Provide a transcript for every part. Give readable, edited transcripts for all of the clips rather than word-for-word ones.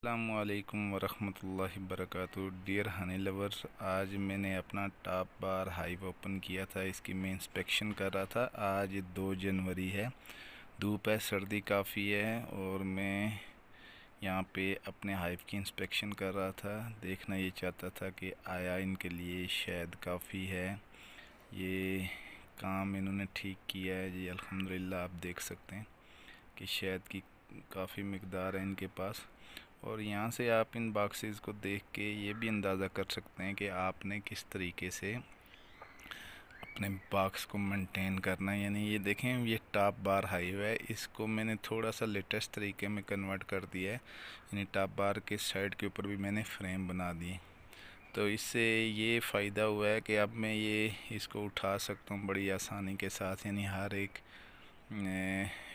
अस्सलामुअलैकुम वरहमतुल्लाहि वबरकातुहू। Dear Honey lovers, आज मैंने अपना टॉप बार हाइव ओपन किया था। इसकी मैं इंस्पेक्शन कर रहा था। आज 2 जनवरी है, धूप है, सर्दी काफ़ी है और मैं यहाँ पे अपने हाइव की इंस्पेक्शन कर रहा था। देखना ये चाहता था कि आया इनके लिए शहद काफ़ी है, ये काम इन्होंने ठीक किया है जी। अल्हम्दुलिल्लाह आप देख सकते हैं कि शहद की काफ़ी मिकदार है इनके पास। और यहाँ से आप इन बॉक्सेस को देख के ये भी अंदाज़ा कर सकते हैं कि आपने किस तरीके से अपने बॉक्स को मेंटेन करना है। यानी ये देखें, ये टॉप बार हाइव है, इसको मैंने थोड़ा सा लेटेस्ट तरीके में कन्वर्ट कर दिया है। यानी टॉप बार के साइड के ऊपर भी मैंने फ्रेम बना दिए, तो इससे ये फ़ायदा हुआ है कि अब मैं ये इसको उठा सकता हूँ बड़ी आसानी के साथ। यानी हर एक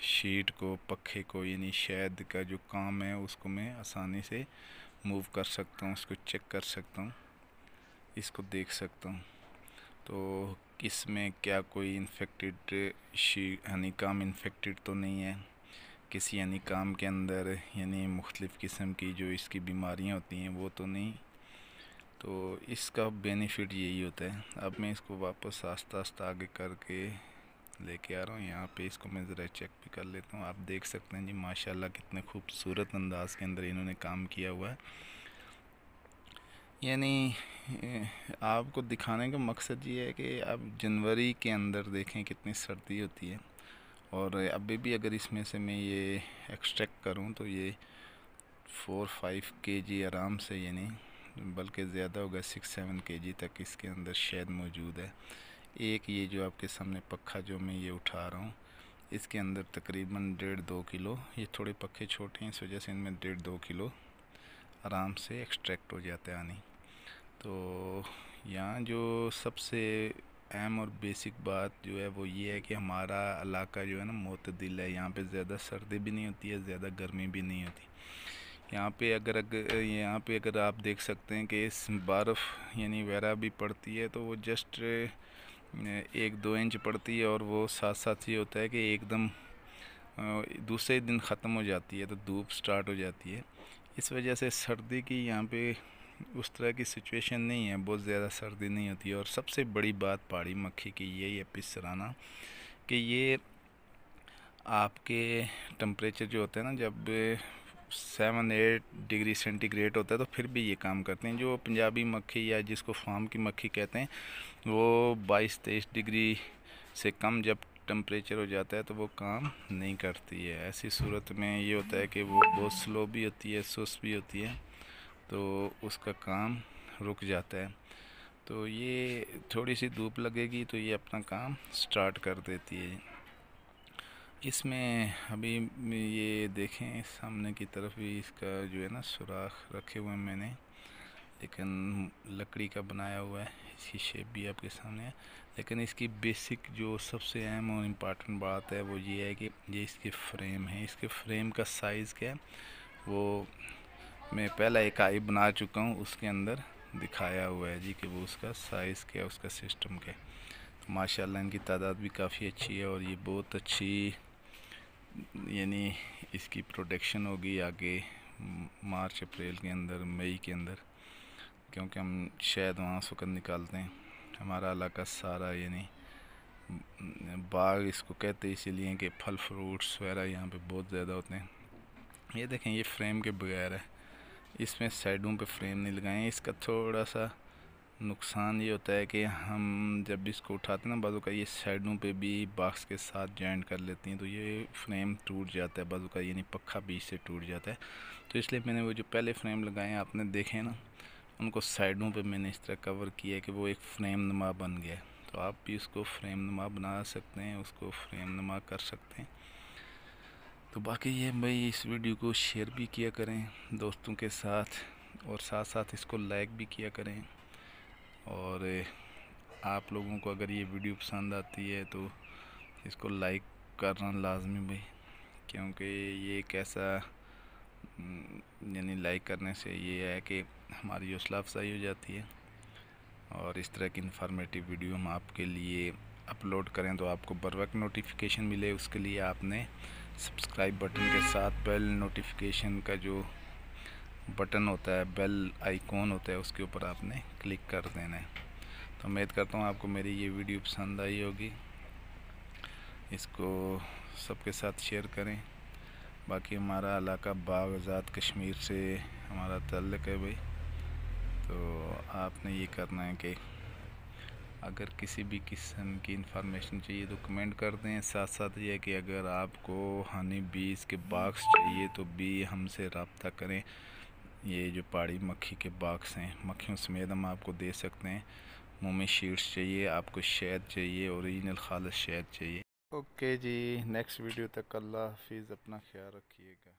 शीट को, पखे को, यानी शहद का जो काम है उसको मैं आसानी से मूव कर सकता हूँ, उसको चेक कर सकता हूँ, इसको देख सकता हूँ। तो इसमें क्या कोई इन्फेक्टेड हनी काम इन्फेक्टेड तो नहीं है किसी हनी काम के अंदर, यानी मुख्तलिफ़ किस्म की जो इसकी बीमारियाँ होती हैं वो तो नहीं। तो इसका बेनिफिट यही होता है। अब मैं इसको वापस आस्ता आस्ता आगे करके लेके आ रहा हूँ। यहाँ पे इसको मैं ज़रा चेक भी कर लेता हूँ। आप देख सकते हैं जी, माशाल्लाह कितने खूबसूरत अंदाज के अंदर इन्होंने काम किया हुआ है। यानी आपको दिखाने का मकसद ये है कि अब जनवरी के अंदर देखें कितनी सर्दी होती है, और अभी भी अगर इसमें से मैं ये एक्सट्रैक्ट करूँ तो ये 4-5 kg आराम से, यानी बल्कि ज़्यादा होगा, 6-7 kg तक इसके अंदर शहद मौजूद है। एक ये जो आपके सामने पक्का जो मैं ये उठा रहा हूँ, इसके अंदर तकरीबन 1.5-2 किलो, ये थोड़े पक्के छोटे हैं इस वजह से इनमें 1.5-2 किलो आराम से एक्सट्रैक्ट हो जाता है यानी। तो यहाँ जो सबसे अहम और बेसिक बात जो है वो ये है कि हमारा इलाका जो है ना मोतदिल है। यहाँ पे ज़्यादा सर्दी भी नहीं होती है, ज़्यादा गर्मी भी नहीं होती। यहाँ पे अगर आप देख सकते हैं कि इस बर्फ़ यानी वगैरह भी पड़ती है तो वो जस्ट 1-2 इंच पड़ती है, और वो साथ साथ ये होता है कि एकदम दूसरे दिन ख़त्म हो जाती है, तो धूप स्टार्ट हो जाती है। इस वजह से सर्दी की यहाँ पे उस तरह की सिचुएशन नहीं है, बहुत ज़्यादा सर्दी नहीं होती है। और सबसे बड़ी बात पहाड़ी मक्खी की यही है, पिसराना, कि ये आपके टेम्परेचर जो होता है ना, जब 7-8 डिग्री सेंटीग्रेड होता है तो फिर भी ये काम करते हैं। जो पंजाबी मक्खी या जिसको फार्म की मक्खी कहते हैं, वो 22-23 डिग्री से कम जब टेम्परेचर हो जाता है तो वो काम नहीं करती है। ऐसी सूरत में ये होता है कि वो बहुत स्लो भी होती है, सुस्त भी होती है, तो उसका काम रुक जाता है। तो ये थोड़ी सी धूप लगेगी तो ये अपना काम स्टार्ट कर देती है। इसमें अभी ये देखें सामने की तरफ भी इसका जो है ना सुराख रखे हुए हैं मैंने, लेकिन लकड़ी का बनाया हुआ है, इसकी शेप भी आपके सामने है। लेकिन इसकी बेसिक जो सबसे अहम और इम्पॉर्टेंट बात है वो ये है कि ये इसके फ्रेम है। इसके फ्रेम का साइज़ क्या है वो मैं पहला एक आई बना चुका हूँ, उसके अंदर दिखाया हुआ है जी कि वो उसका साइज़ क्या है, उसका सिस्टम क्या है। तो माशाल्लाह इनकी तादाद भी काफ़ी अच्छी है, और ये बहुत अच्छी यानी इसकी प्रोडक्शन होगी आगे मार्च अप्रैल के अंदर, मई के अंदर, क्योंकि हम शहद वहाँ से कर निकालते हैं। हमारा इलाका सारा यानी बाग इसको कहते हैं इसीलिए कि फल फ्रूट्स वगैरह यहाँ पे बहुत ज़्यादा होते हैं। ये देखें, ये फ्रेम के बगैर है, इसमें साइडों पे फ्रेम नहीं लगाए हैं। इसका थोड़ा सा नुकसान ये होता है कि हम जब इसको उठाते हैं ना, बाजू का ये साइडों पे भी बॉक्स के साथ जॉइंट कर लेती हैं, तो ये फ्रेम टूट जाता है बाजू का, यानी पक्का बीच से टूट जाता है। तो इसलिए मैंने वो जो पहले फ्रेम लगाए हैं आपने देखे ना, उनको साइडों पे मैंने इस तरह कवर किया है कि वो एक फ्रेम नुमा बन गया। तो आप भी उसको फ्रेम नुमा बना सकते हैं, उसको फ्रेम नुमा कर सकते हैं। तो बाकी ये भाई इस वीडियो को शेयर भी किया करें दोस्तों के साथ, और साथ साथ इसको लाइक भी किया करें। और आप लोगों को अगर ये वीडियो पसंद आती है तो इसको लाइक करना लाजमी भाई, क्योंकि ये एक ऐसा यानी लाइक करने से ये है कि हमारी हौसला अफजाई हो जाती है, और इस तरह की इन्फॉर्मेटिव वीडियो हम आपके लिए अपलोड करें तो आपको बर वक्त नोटिफिकेशन मिले। उसके लिए आपने सब्सक्राइब बटन के साथ बेल नोटिफिकेशन का जो बटन होता है, बेल आइकॉन होता है, उसके ऊपर आपने क्लिक कर देना है। तो उम्मीद करता हूँ आपको मेरी ये वीडियो पसंद आई होगी। इसको सबके साथ शेयर करें। बाकी हमारा इलाका बाग आज़ाद कश्मीर से हमारा ताल्लुक़ है भाई। तो आपने ये करना है कि अगर किसी भी किस्म की इंफॉर्मेशन चाहिए तो कमेंट कर दें। साथ साथ ये कि अगर आपको हनी बीज के बॉक्स चाहिए तो भी हमसे रब्ता करें। ये जो पहाड़ी मक्खी के बॉक्स हैं, मक्खियों समेत हम आपको दे सकते हैं। मोमी शीट्स चाहिए, आपको शहद चाहिए, ओरिजिनल खालिस शहद चाहिए। ओके जी, नेक्स्ट वीडियो तक अल्लाह हाफिज़, अपना ख्याल रखिएगा।